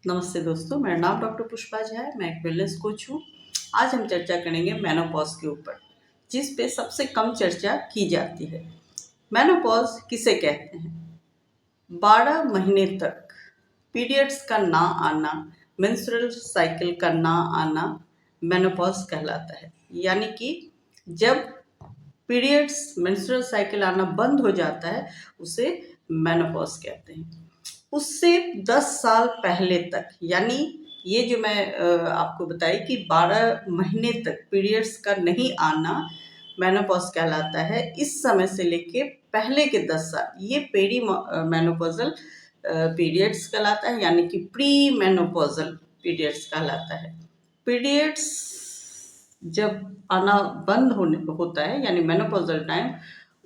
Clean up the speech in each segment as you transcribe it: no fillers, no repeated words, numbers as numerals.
नमस्ते दोस्तों, मेरा नाम डॉक्टर पुष्पा झा है। मैं एक वेलनेस कोच हूँ। आज हम चर्चा करेंगे मेनोपॉज के ऊपर, जिस पे सबसे कम चर्चा की जाती है। मेनोपॉज किसे कहते हैं? 12 महीने तक पीरियड्स का ना आना, मेंस्ट्रुअल साइकिल का ना आना मेनोपॉज कहलाता है। यानी कि जब पीरियड्स मेंस्ट्रुअल साइकिल आना बंद हो जाता है, उसे मेनोपॉज कहते हैं। उससे 10 साल पहले तक, यानी ये जो मैं आपको बताई कि 12 महीने तक पीरियड्स का नहीं आना मेनोपॉज कहलाता है। इस समय से लेके पहले के 10 साल ये पेरी मेनोपॉजल पीरियड्स कहलाता है, यानी कि प्री मेनोपॉजल पीरियड्स कहलाता है। पीरियड्स जब आना बंद होने होता है, यानी मेनोपॉजल टाइम,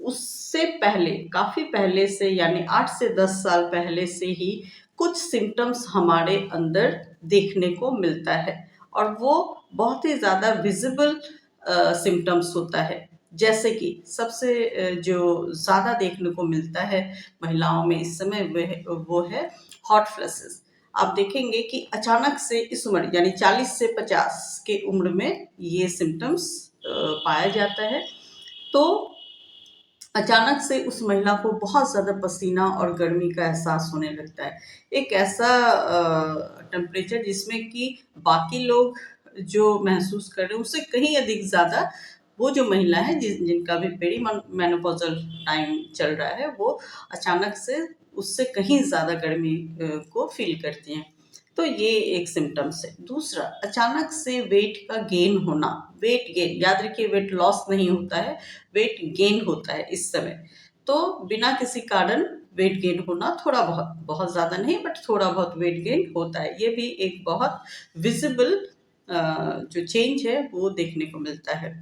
उससे पहले, काफ़ी पहले से, यानी 8 से 10 साल पहले से ही कुछ सिम्टम्स हमारे अंदर देखने को मिलता है, और वो बहुत ही ज़्यादा विजिबल सिम्टम्स होता है। जैसे कि सबसे जो ज़्यादा देखने को मिलता है महिलाओं में इस समय, वो है हॉट फ्लैशेस। आप देखेंगे कि अचानक से इस उम्र, यानी 40 से 50 के उम्र में ये सिम्टम्स पाया जाता है। तो अचानक से उस महिला को बहुत ज़्यादा पसीना और गर्मी का एहसास होने लगता है। एक ऐसा टेम्परेचर जिसमें कि बाकी लोग जो महसूस कर रहे हैं उससे कहीं अधिक ज़्यादा वो जो महिला है जिनका भी पेरी मेनोपॉजल टाइम चल रहा है, वो अचानक से उससे कहीं ज़्यादा गर्मी को फील करती हैं। तो ये एक सिम्टम्स है। दूसरा, अचानक से वेट का गेन होना। वेट गेन, याद रखिए, वेट लॉस नहीं होता है, वेट गेन होता है इस समय। तो बिना किसी कारण वेट गेन होना, थोड़ा बहुत, बहुत ज़्यादा नहीं बट थोड़ा बहुत वेट गेन होता है। ये भी एक बहुत विजिबल जो चेंज है वो देखने को मिलता है।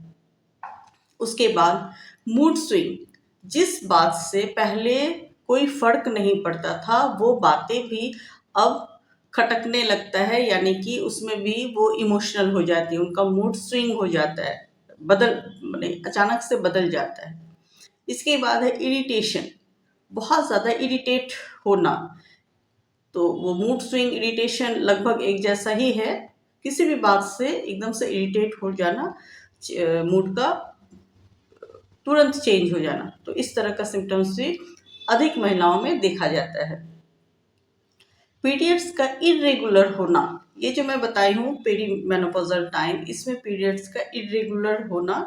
उसके बाद मूड स्विंग, जिस बात से पहले कोई फर्क नहीं पड़ता था, वो बातें भी अब खटकने लगता है, यानी कि उसमें भी वो इमोशनल हो जाती है, उनका मूड स्विंग हो जाता है, बदल, माने अचानक से बदल जाता है। इसके बाद है इरिटेशन, बहुत ज़्यादा इरिटेट होना। तो वो मूड स्विंग, इरिटेशन लगभग एक जैसा ही है। किसी भी बात से एकदम से इरिटेट हो जाना, मूड का तुरंत चेंज हो जाना, तो इस तरह का सिम्टम्स भी अधिक महिलाओं में देखा जाता है। पीरियड्स का इरेगुलर होना, ये जो मैं बताई हूँ पेरी मेनोपॉजल टाइम, इसमें पीरियड्स का इरेगुलर होना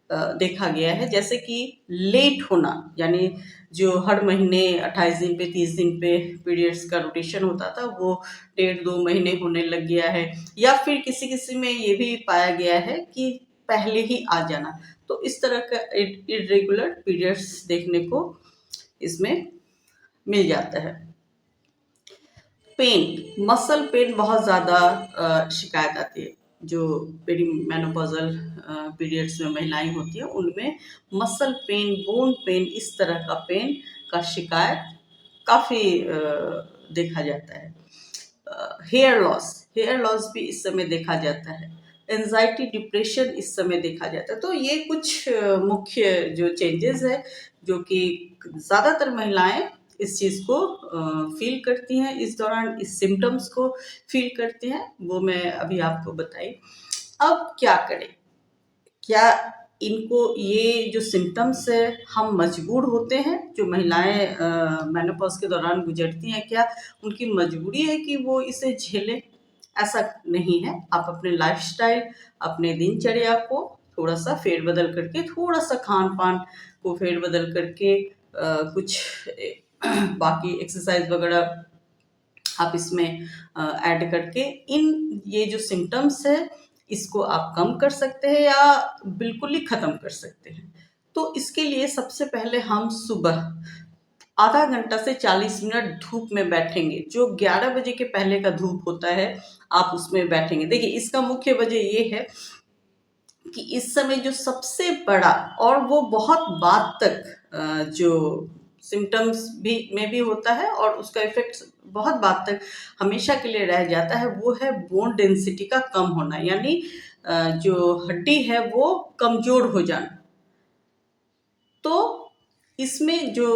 देखा गया है। जैसे कि लेट होना, यानी जो हर महीने 28 दिन पे, 30 दिन पे पीरियड्स का रोटेशन होता था, वो 1.5-2 महीने होने लग गया है। या फिर किसी किसी में ये भी पाया गया है कि पहले ही आ जाना। तो इस तरह का इरेगुलर पीरियड्स देखने को इसमें मिल जाता है। पेन, मसल पेन बहुत ज़्यादा शिकायत आती है। जो पेरी मेनोपॉजल पीरियड्स में महिलाएं होती हैं, उनमें मसल पेन, बोन पेन, इस तरह का पेन का शिकायत काफ़ी देखा जाता है। हेयर लॉस, हेयर लॉस भी इस समय देखा जाता है। एंजाइटी, डिप्रेशन इस समय देखा जाता है। तो ये कुछ मुख्य जो चेंजेस है, जो कि ज़्यादातर महिलाएं इस चीज़ को फील करती हैं इस दौरान, इस सिम्टम्स को फील करती हैं, वो मैं अभी आपको बताई। अब क्या करें? क्या इनको, ये जो सिम्टम्स है, हम मजबूर होते हैं, जो महिलाएं मेनोपॉज के दौरान गुजरती हैं, क्या उनकी मजबूरी है कि वो इसे झेलें? ऐसा नहीं है। आप अपने लाइफस्टाइल, अपने दिनचर्या को थोड़ा सा फेरबदल करके, थोड़ा सा खान पान को फेरबदल करके, कुछ बाकी एक्सरसाइज वगैरह आप इसमें ऐड करके, इन ये जो सिम्टम्स है इसको आप कम कर सकते हैं या बिल्कुल ही ख़त्म कर सकते हैं। तो इसके लिए सबसे पहले हम सुबह आधा घंटा से 40 मिनट धूप में बैठेंगे। जो 11 बजे के पहले का धूप होता है, आप उसमें बैठेंगे। देखिए, इसका मुख्य वजह ये है कि इस समय जो सबसे बड़ा, और वो बहुत बाद तक जो सिम्टम्स भी में भी होता है और उसका इफ़ेक्ट बहुत बाद तक हमेशा के लिए रह जाता है, वो है बोन डेंसिटी का कम होना, यानी जो हड्डी है वो कमज़ोर हो जाना। तो इसमें जो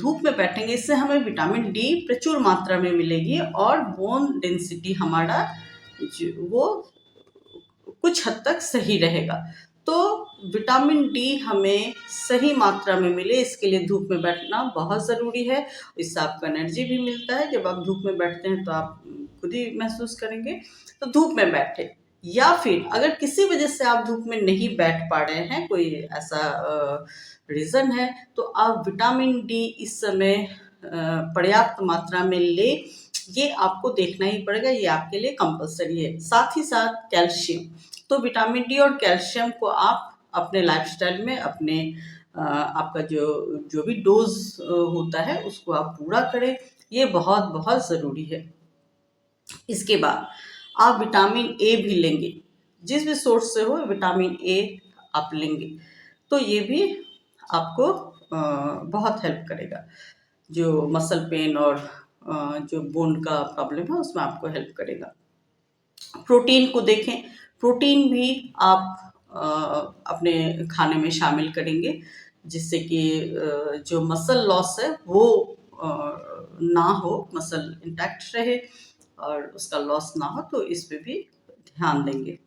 धूप में बैठेंगे इससे हमें विटामिन डी प्रचुर मात्रा में मिलेगी और बोन डेंसिटी हमारा वो कुछ हद तक सही रहेगा। तो विटामिन डी हमें सही मात्रा में मिले इसके लिए धूप में बैठना बहुत ज़रूरी है। इससे आपको एनर्जी भी मिलता है। जब आप धूप में बैठते हैं तो आप खुद ही महसूस करेंगे। तो धूप में बैठे, या फिर अगर किसी वजह से आप धूप में नहीं बैठ पा रहे हैं, कोई ऐसा रीज़न है, तो आप विटामिन डी इस समय पर्याप्त मात्रा में ले, ये आपको देखना ही पड़ेगा, ये आपके लिए कंपलसरी है। साथ ही साथ कैल्शियम, तो विटामिन डी और कैल्शियम को आप अपने लाइफस्टाइल में अपने आपका जो जो भी डोज होता है उसको आप पूरा करें, ये बहुत बहुत ज़रूरी है। इसके बाद आप विटामिन ए भी लेंगे, जिस भी सोर्स से हो विटामिन ए आप लेंगे तो ये भी आपको बहुत हेल्प करेगा। जो मसल पेन और जो बोन का प्रॉब्लम है उसमें आपको हेल्प करेगा। प्रोटीन को देखें, प्रोटीन भी आप अपने खाने में शामिल करेंगे जिससे कि जो मसल लॉस है वो ना हो, मसल इंटैक्ट रहे और उसका लॉस ना हो, तो इस पे भी ध्यान देंगे।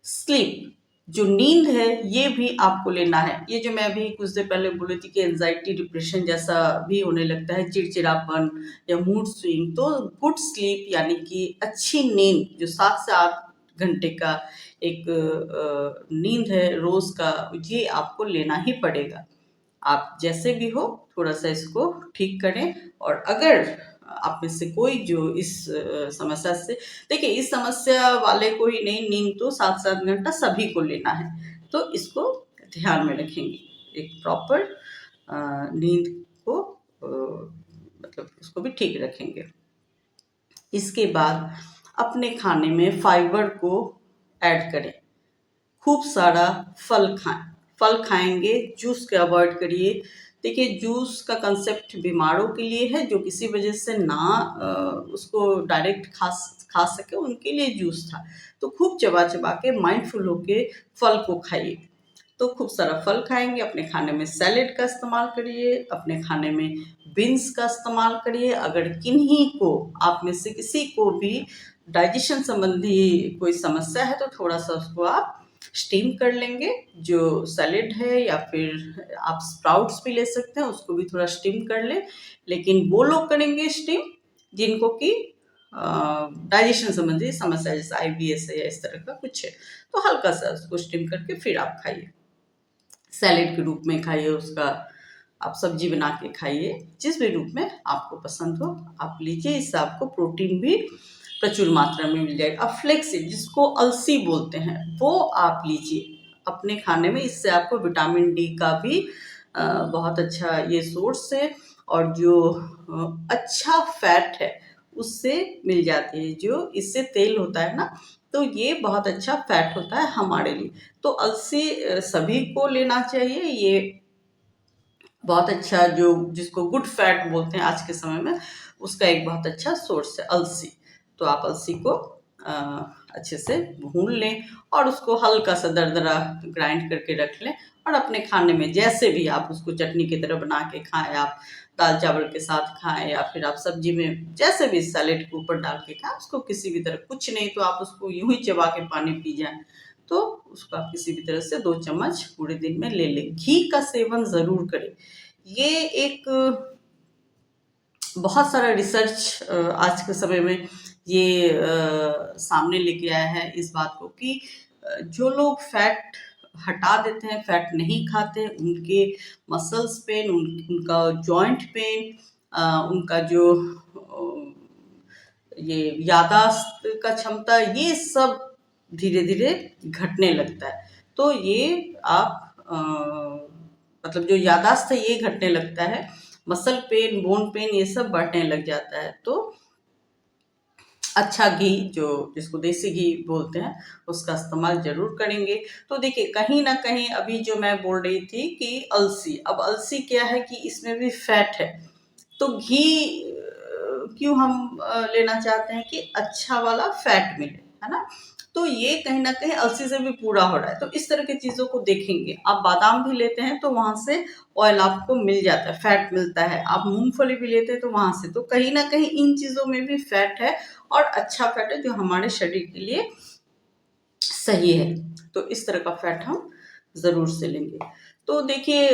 स्लीप, जो नींद है ये भी आपको लेना है। ये जो मैं अभी कुछ देर पहले बोली थी कि एंजाइटी डिप्रेशन जैसा भी होने लगता है, चिड़चिड़ापन या मूड स्विंग, तो गुड स्लीप यानी कि अच्छी नींद जो 7 से 8 घंटे का एक नींद है रोज का, ये आपको लेना ही पड़ेगा। आप जैसे भी हो थोड़ा सा इसको ठीक करें। और अगर आप में से कोई जो इस समस्या से, देखिए इस समस्या वाले को ही नहीं, नींद तो 7-7 घंटा सभी को लेना है, तो इसको ध्यान में रखेंगे। एक प्रॉपर नींद को मतलब उसको भी ठीक रखेंगे। इसके बाद अपने खाने में फाइबर को ऐड करें, खूब सारा फल खाएं। फल खाएंगे, जूस के अवॉइड करिए। देखिए जूस का कंसेप्ट बीमारों के लिए है, जो किसी वजह से ना उसको डायरेक्ट खा सके उनके लिए जूस था। तो खूब चबा चबा के माइंडफुल होके फल को खाइए। तो खूब सारा फल खाएंगे, अपने खाने में सैलेड का इस्तेमाल करिए, अपने खाने में बीन्स का इस्तेमाल करिए। अगर किन्हीं को, आप में से किसी को भी डाइजेशन संबंधी कोई समस्या है तो थोड़ा सा उसको आप स्टीम कर लेंगे, जो सैलेड है, या फिर आप स्प्राउट्स भी ले सकते हैं, उसको भी थोड़ा स्टीम कर ले। लेकिन वो लोग करेंगे स्टीम जिनको कि डाइजेशन संबंधी समस्या जैसे IBS है या इस तरह का कुछ है, तो हल्का सा उसको स्टीम करके फिर आप खाइए, सैलेड के रूप में खाइए, उसका आप सब्जी बना के खाइए, जिस भी रूप में आपको पसंद हो आप लीजिए। इससे आपको प्रोटीन भी प्रचुर मात्रा में मिल जाएगा। अब फ्लेक्सीड, जिसको अलसी बोलते हैं, वो आप लीजिए अपने खाने में। इससे आपको विटामिन डी का भी बहुत अच्छा ये सोर्स है, और जो अच्छा फैट है उससे मिल जाती है। जो इससे तेल होता है ना, तो ये बहुत अच्छा फैट होता है हमारे लिए। तो अलसी सभी को लेना चाहिए। ये बहुत अच्छा, जो जिसको गुड फैट बोलते हैं आज के समय में, उसका एक बहुत अच्छा सोर्स है अलसी। तो आप अलसी को अच्छे से भून लें और उसको हल्का सा दरदरा ग्राइंड करके रख लें, और अपने खाने में जैसे भी आप उसको चटनी की तरह बना के खाएं, आप दाल चावल के साथ खाएं, या फिर आप सब्जी में जैसे भी सैलेड के ऊपर डाल के खाएं, उसको किसी भी तरह, कुछ नहीं तो आप उसको यूं ही चबा के पानी पी जाएं, तो उसको आप किसी भी तरह से 2 चम्मच पूरे दिन में ले लें। घी का सेवन ज़रूर करें। ये एक बहुत सारा रिसर्च आज के समय में ये सामने लेके आया है इस बात को कि जो लोग फैट हटा देते हैं, फैट नहीं खाते, उनके मसल्स पेन, उनका जॉइंट पेन, उनका जो ये यादाश्त का क्षमता, ये सब धीरे धीरे घटने लगता है। तो ये आप मतलब जो यादाश्त है ये घटने लगता है, मसल पेन, बोन पेन, ये सब बढ़ने लग जाता है। तो अच्छा घी, जो जिसको देसी घी बोलते हैं, उसका इस्तेमाल जरूर करेंगे। तो देखिए कहीं ना कहीं अभी जो मैं बोल रही थी कि अलसी, अब अलसी क्या है कि इसमें भी फैट है। तो घी क्यों हम लेना चाहते हैं कि अच्छा वाला फैट मिले, है ना। तो ये कहीं ना कहीं अलसी से भी पूरा हो रहा है। तो इस तरह की चीज़ों को देखेंगे। आप बादाम भी लेते हैं तो वहाँ से ऑयल आपको मिल जाता है, फैट मिलता है। आप मूंगफली भी लेते हैं तो वहाँ से, तो कहीं ना कहीं इन चीज़ों में भी फैट है और अच्छा फैट है जो हमारे शरीर के लिए सही है। तो इस तरह का फैट हम ज़रूर से लेंगे। तो देखिए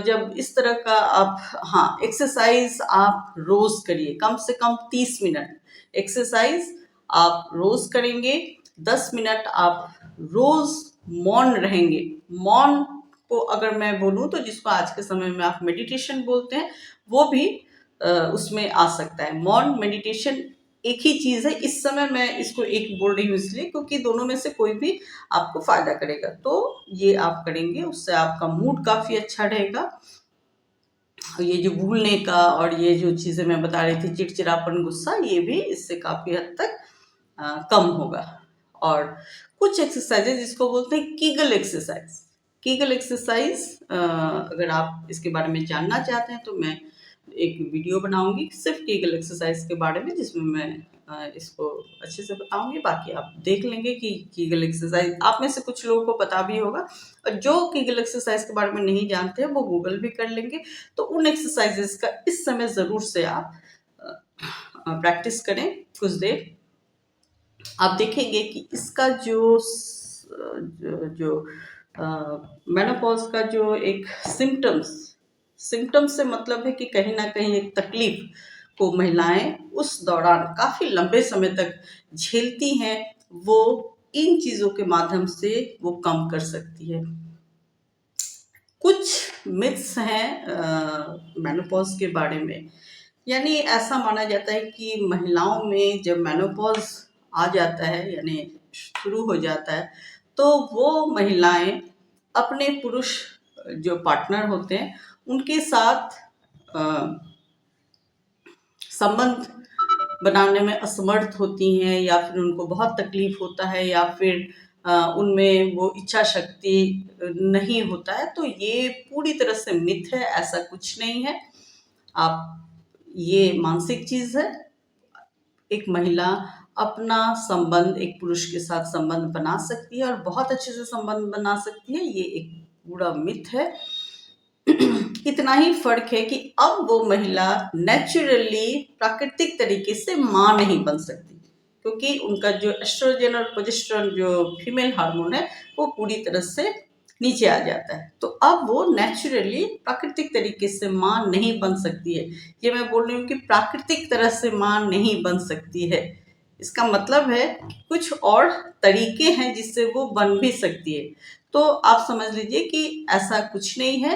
जब इस तरह का आप, हाँ, एक्सरसाइज आप रोज़ करिए, कम से कम 30 मिनट एक्सरसाइज आप रोज़ करेंगे। 10 मिनट आप रोज़ मौन रहेंगे। मौन को अगर मैं बोलूँ तो जिसको आज के समय में आप मेडिटेशन बोलते हैं, वो भी उसमें आ सकता है। मौन मेडिटेशन एक ही चीज़ है। इस समय मैं इसको एक बोल रही हूँ इसलिए क्योंकि दोनों में से कोई भी आपको फ़ायदा करेगा। तो ये आप करेंगे, उससे आपका मूड काफ़ी अच्छा रहेगा। ये जो भूलने का और ये जो चीज़ें मैं बता रही थी, चिड़चिड़ापन, गुस्सा, ये भी इससे काफ़ी हद तक कम होगा। और कुछ एक्सरसाइजेज जिसको बोलते हैं कीगल एक्सरसाइज। कीगल एक्सरसाइज अगर आप इसके बारे में जानना चाहते हैं तो मैं एक वीडियो बनाऊंगी सिर्फ कीगल एक्सरसाइज के बारे में, जिसमें मैं इसको अच्छे से बताऊंगी। बाकी आप देख लेंगे कि कीगल एक्सरसाइज आप में से कुछ लोगों को पता भी होगा, और जो कीगल एक्सरसाइज के बारे में नहीं जानते हैं वो गूगल भी कर लेंगे। तो उन एक्सरसाइजेस का इस समय ज़रूर से आप प्रैक्टिस करें कुछ देर। आप देखेंगे कि इसका जो मेनोपॉज का जो एक सिम्टम्स से मतलब है कि कहीं ना कहीं एक तकलीफ को महिलाएं उस दौरान काफ़ी लंबे समय तक झेलती हैं, वो इन चीज़ों के माध्यम से वो कम कर सकती है। कुछ मिथ्स हैं मेनोपॉज के बारे में। यानी ऐसा माना जाता है कि महिलाओं में जब मेनोपॉज आ जाता है, यानी शुरू हो जाता है, तो वो महिलाएं अपने पुरुष जो पार्टनर होते हैं उनके साथ संबंध बनाने में असमर्थ होती हैं, या फिर उनको बहुत तकलीफ होता है, या फिर उनमें वो इच्छा शक्ति नहीं होता है। तो ये पूरी तरह से मिथ है, ऐसा कुछ नहीं है। आप, ये मानसिक चीज़ है। एक महिला अपना संबंध एक पुरुष के साथ संबंध बना सकती है और बहुत अच्छे से संबंध बना सकती है, ये एक पूरा मिथ है। इतना ही फर्क है कि अब वो महिला नेचुरली प्राकृतिक तरीके से मां नहीं बन सकती, क्योंकि उनका जो एस्ट्रोजन और प्रोजेस्टेरोन जो फीमेल हार्मोन है वो पूरी तरह से नीचे आ जाता है। तो अब वो नेचुरली प्राकृतिक तरीके से मां नहीं बन सकती है। ये मैं बोल रही हूँ कि प्राकृतिक तरह से मां नहीं बन सकती है। इसका मतलब है कुछ और तरीके हैं जिससे वो बन भी सकती है। तो आप समझ लीजिए कि ऐसा कुछ नहीं है।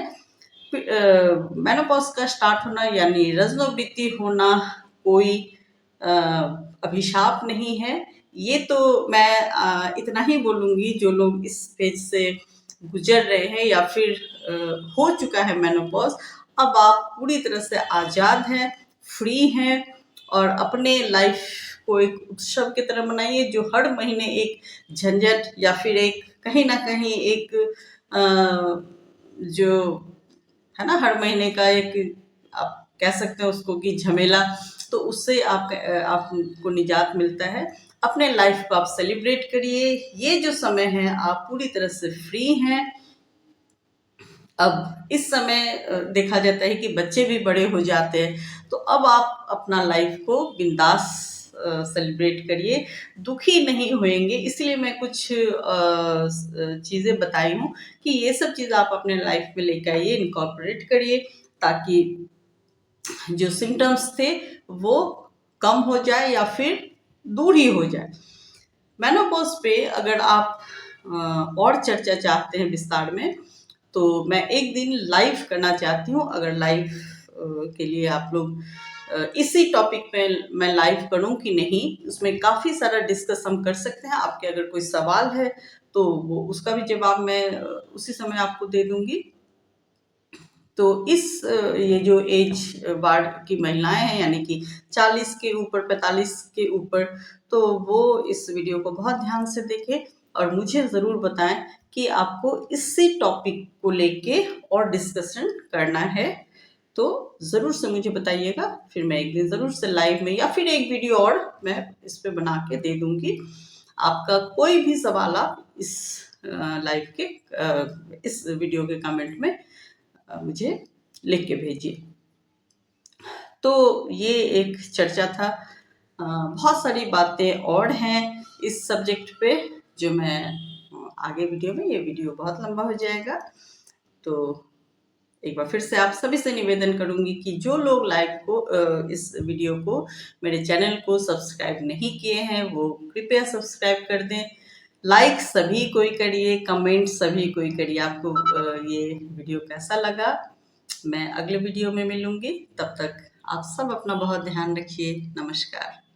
मेनोपॉज का स्टार्ट होना यानी रजोवृत्ति होना कोई अभिशाप नहीं है। ये तो मैं इतना ही बोलूँगी, जो लोग इस फेज से गुजर रहे हैं या फिर हो चुका है मेनोपॉज, अब आप पूरी तरह से आज़ाद हैं, फ्री हैं, और अपने लाइफ को एक उत्सव की तरह मनाइए, जो हर महीने एक झंझट या फिर एक कहीं ना कहीं एक जो है ना, हर महीने का एक, आप कह सकते हैं उसको कि झमेला, तो उससे आपको निजात मिलता है। अपने लाइफ को आप सेलिब्रेट करिए। ये जो समय है आप पूरी तरह से फ्री हैं। अब इस समय देखा जाता है कि बच्चे भी बड़े हो जाते हैं, तो अब आप अपना लाइफ को बिंदास सेलिब्रेट करिए, दुखी नहीं होएंगे। इसलिए मैं कुछ चीज़ें बताई हूँ कि ये सब चीज़ आप अपने लाइफ में लेकर आइए, इनकॉर्पोरेट करिए, ताकि जो सिम्टम्स थे वो कम हो जाए या फिर दूर ही हो जाए। मेनोपॉज पे अगर आप और चर्चा चाहते हैं विस्तार में, तो मैं एक दिन लाइव करना चाहती हूँ। अगर लाइव के लिए आप लोग इसी टॉपिक पे मैं लाइव करूँ कि नहीं, उसमें काफ़ी सारा डिस्कस हम कर सकते हैं। आपके अगर कोई सवाल है तो वो उसका भी जवाब मैं उसी समय आपको दे दूँगी। तो ये जो एज वार्ड की महिलाएं हैं, यानी कि 40 के ऊपर, 45 के ऊपर, तो वो इस वीडियो को बहुत ध्यान से देखें और मुझे ज़रूर बताएं कि आपको इसी टॉपिक को लेके और डिस्कशन करना है। तो ज़रूर से मुझे बताइएगा, फिर मैं एक दिन ज़रूर से लाइव में या फिर एक वीडियो और मैं इस पे बना के दे दूँगी। आपका कोई भी सवाल आप इस लाइव के इस वीडियो के कमेंट में मुझे लिख के भेजिए। तो ये एक चर्चा था। बहुत सारी बातें और हैं इस सब्जेक्ट पे जो मैं आगे वीडियो में, ये वीडियो बहुत लंबा हो जाएगा, तो एक बार फिर से आप सभी से निवेदन करूंगी कि जो लोग इस वीडियो को, मेरे चैनल को सब्सक्राइब नहीं किए हैं वो कृपया सब्सक्राइब कर दें। लाइक सभी कोई करिए, कमेंट सभी कोई करिए। आपको ये वीडियो कैसा लगा? मैं अगले वीडियो में मिलूंगी, तब तक आप सब अपना बहुत ध्यान रखिए। नमस्कार।